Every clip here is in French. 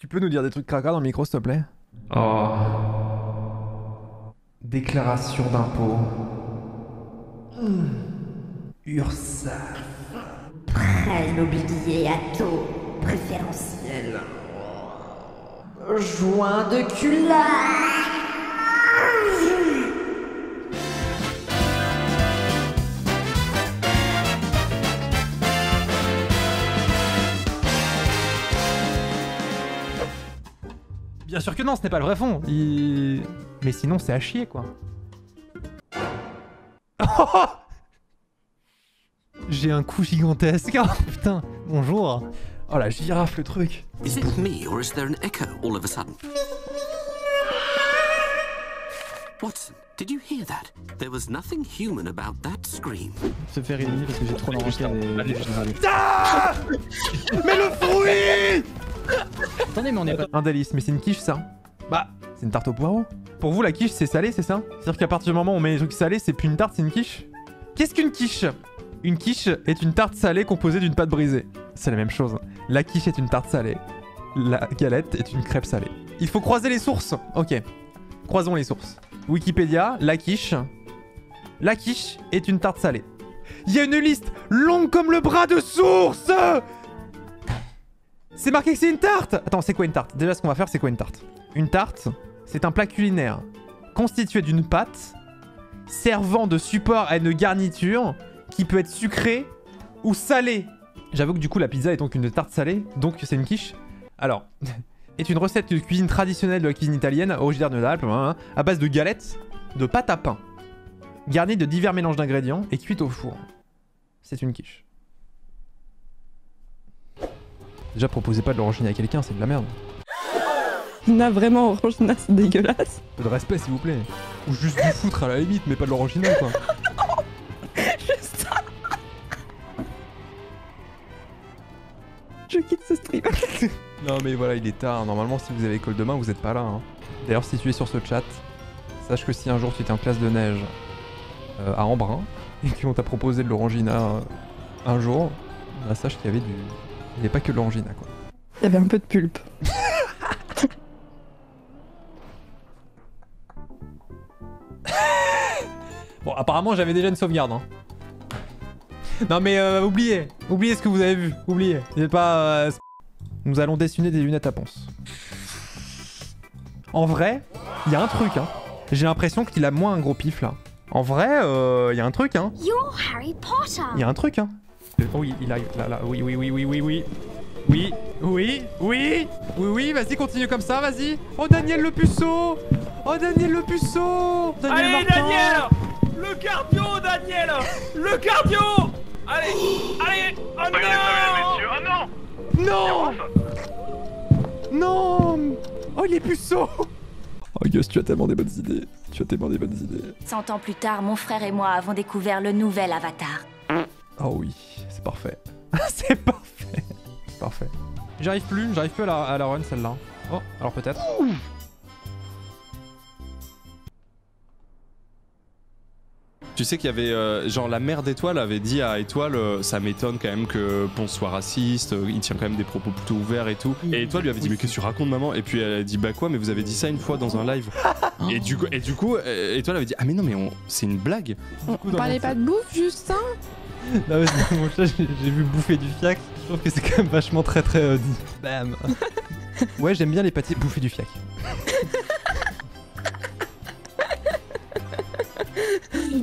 peux nous dire des trucs cracra dans le micro, s'il te plaît? Oh. Déclaration d'impôt. URSSAF. Prêt immobilier à taux préférentiel. Joint de culotte. Bien sûr que non, ce n'est pas le vrai fond. Mais sinon, c'est à chier, quoi. Oh, j'ai un coup gigantesque. Oh, putain, bonjour. Oh la girafe, le truc. Is it me or is there an echo all of a sudden? Watson, did you hear that? There was nothing human about that scream. Se faire éliminer parce que j'ai trop l'enregistré des généralistes. Ah, mais le fruit. Attendez, mais on est pas... Un délice, mais c'est une quiche, ça? Bah, c'est une tarte au poireau. Pour vous, la quiche, c'est salé, c'est ça? C'est-à-dire qu'à partir du moment où on met des trucs salés, c'est plus une tarte, c'est une quiche? Qu'est-ce qu'une quiche? Une quiche est une tarte salée composée d'une pâte brisée. C'est la même chose. La quiche est une tarte salée. La galette est une crêpe salée. Il faut croiser les sources. Ok. Croisons les sources. Wikipédia, la quiche. La quiche est une tarte salée. Il y a une liste longue comme le bras de sources. C'est marqué que c'est une tarte. Attends, c'est quoi une tarte? Déjà, ce qu'on va faire, c'est quoi une tarte? Une tarte, c'est un plat culinaire constitué d'une pâte servant de support à une garniture qui peut être sucrée ou salée. J'avoue que du coup, la pizza est donc une tarte salée, donc c'est une quiche. Alors, est une recette de cuisine traditionnelle de la cuisine italienne, originaire de l'Alpes, à base de galettes, de pâte à pain, garnie de divers mélanges d'ingrédients et cuite au four. C'est une quiche. Déjà, proposez pas de l'orangina à quelqu'un, c'est de la merde. Non, vraiment, orangina, c'est dégueulasse. Peu de respect, s'il vous plaît. Ou juste du foutre à la limite, mais pas de l'orangina, quoi. Juste ça. Je quitte ce stream. Non, mais voilà, il est tard. Normalement, si vous avez école demain, vous êtes pas là. Hein. D'ailleurs, si tu es sur ce chat, sache que si un jour tu étais en classe de neige à Embrun et qu'on t'a proposé de l'orangina un jour, bah sache qu'il y avait du... Il n'y avait pas que de l'orangina, quoi. Il y avait un peu de pulpe. Bon, apparemment, j'avais déjà une sauvegarde. Hein. Non, mais oubliez ce que vous avez vu. Oubliez. C'est pas... Nous allons dessiner des lunettes à ponce. En vrai, il y a un truc, hein. J'ai l'impression qu'il a moins un gros pif, là. En vrai, il y a un truc, hein. You're Harry Potter. Il y a un truc, hein. Oui, il arrive. Là. Oui. Oui, vas-y, continue comme ça, vas-y. Oh, Daniel le puceau. Allez, Martin. Daniel. Le cardio, Daniel. Le cardio. Allez. Oh non. Non. Oh, il est puceau. Oh, Gus, tu as tellement des bonnes idées. 100 ans plus tard, mon frère et moi avons découvert le nouvel Avatar. Oh oui, c'est parfait. C'est parfait. J'arrive plus à la run celle-là. Oh, alors peut-être. Tu sais qu'il y avait, genre la mère d'Étoile avait dit à Étoile, ça m'étonne quand même que Ponce soit raciste, il tient quand même des propos plutôt ouverts et tout. Et Étoile lui avait dit, mais qu'est-ce que tu racontes, maman? Et puis elle a dit, bah quoi, mais vous avez dit ça une fois dans un live. et du coup, Étoile avait dit, ah mais non, mais c'est une blague. On parlait pas de bouffe, juste, hein? Non, mais dans mon chat, j'ai vu bouffer du fiac. Je trouve que c'est quand même vachement très dit. Bam. Ouais, j'aime bien les pâtés bouffer du fiac.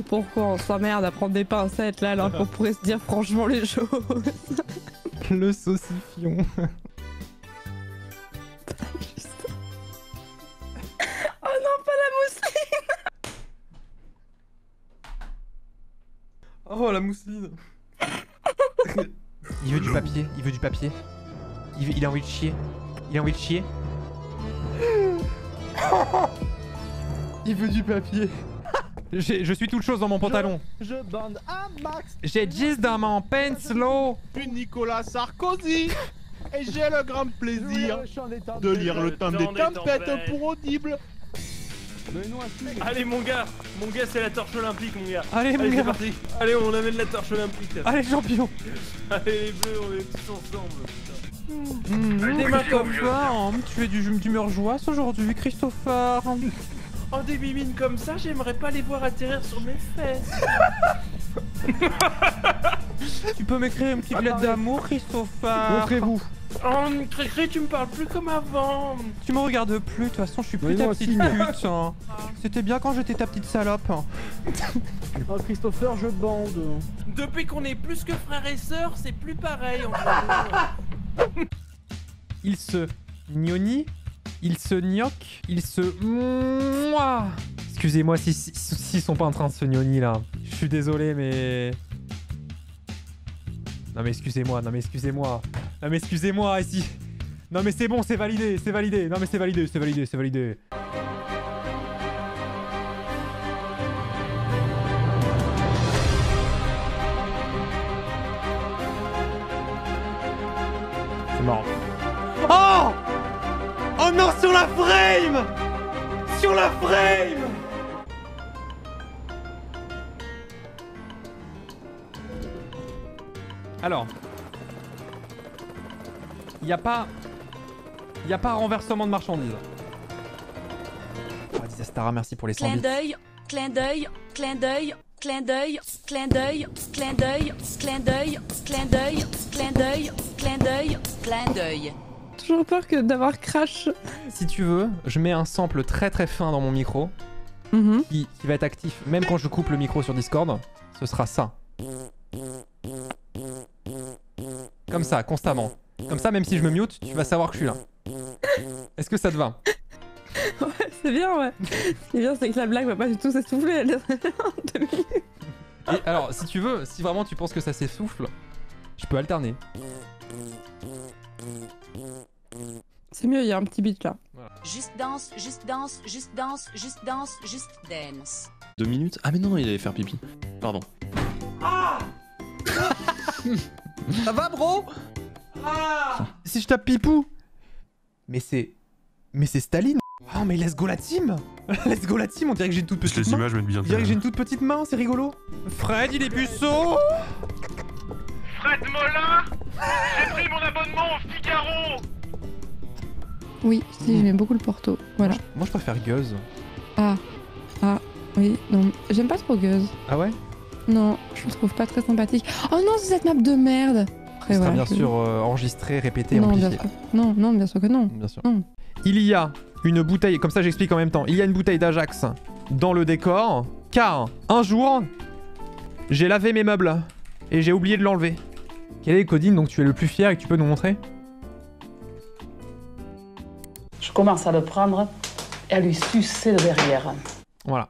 Pourquoi on s'emmerde à prendre des pincettes là alors qu'on pourrait se dire franchement les choses? Le saucifion. Oh non, pas la mousseline. Oh, la mousseline. Il veut du papier. Il a envie de chier. Il veut du papier. Je suis toute chose dans mon pantalon. Je bande à Max. J'ai 10 dans mon pencilo. Puis Nicolas Sarkozy. Et j'ai le grand plaisir de lire le temps des tempêtes pour Audible. Allez mon gars c'est la torche olympique mon gars. Allez mon c'est gars. parti. Allez on amène la torche olympique. Allez champion. Allez les bleus on est tous ensemble. Putain. Des mains comme Christopher, tu es d'humeur joyeuse aujourd'hui, Christopher. Oh, des mimines comme ça, j'aimerais pas les voir atterrir sur mes fesses. Tu peux m'écrire une petite lettre d'amour, Christopher. Montrez-vous. Oh, Cricri, tu me parles plus comme avant. Tu me regardes plus, de toute façon, je suis plus ta petite pute. Hein. C'était bien quand j'étais ta petite salope. Oh, Christopher, je bande. Depuis qu'on est plus que frères et sœurs, c'est plus pareil entre nous. Il se gnoni, il se gnoc, il se... Mouah. Excusez-moi s'ils sont pas en train de se gnoni là. Je suis désolé mais... Non mais excusez-moi, non mais excusez-moi. Non mais excusez-moi ici. Non mais c'est bon, c'est validé, c'est validé. Non mais c'est validé, c'est validé, c'est validé. C'est mort. Oh! Oh non, sur la frame! Sur la frame! Alors, il n'y a pas renversement de marchandises. Oh, Dizastara, merci pour les 100 bits. Clin d'œil, clin d'œil, clin d'œil, clin d'œil, clin d'œil, clin d'œil, clin d'œil, clin d'œil, clin d'œil, clin d'œil. Toujours peur que d'avoir crash. Si tu veux, je mets un sample très très fin dans mon micro qui va être actif même quand je coupe le micro sur Discord. Ce sera ça. Comme ça, constamment. Comme ça, même si je me mute, tu vas savoir que je suis là. Est-ce que ça te va? Ouais, c'est bien, ouais. Ce qui est bien, c'est que la blague va pas du tout s'essouffler. En 2 minutes. Et alors, si tu veux, si vraiment tu penses que ça s'essouffle, je peux alterner. C'est mieux, il y a un petit beat là. Voilà. Juste danse, juste danse, juste danse, juste danse, juste dance. 2 minutes? Ah mais non, il allait faire pipi. Pardon. Ça va, bro? Si je tape Pipou. Mais c'est Staline. Oh mais let's go la team. Let's go la team, on dirait que j'ai une toute petite main. images mettent bien. On dirait que j'ai une toute petite main, c'est rigolo. Fred, il est puceau. Fred Molin, j'ai pris mon abonnement au Figaro. Oui, si, j'aime beaucoup le Porto. Voilà. Moi je préfère Guz. Ah, oui, non. J'aime pas trop Guz. Ah ouais? Non, je le trouve pas très sympathique. Oh non, c'est cette map de merde. Après, Ça sera voilà, bien sûr enregistré, répété, non, amplifié. bien sûr. Non, bien sûr que non. Bien sûr. Non. Il y a une bouteille, comme ça j'explique en même temps, il y a une bouteille d'Ajax dans le décor, car un jour, j'ai lavé mes meubles et j'ai oublié de l'enlever. Quel est Codine, donc tu es le plus fier et que tu peux nous montrer? Je commence à le prendre et à lui sucer le derrière. Voilà.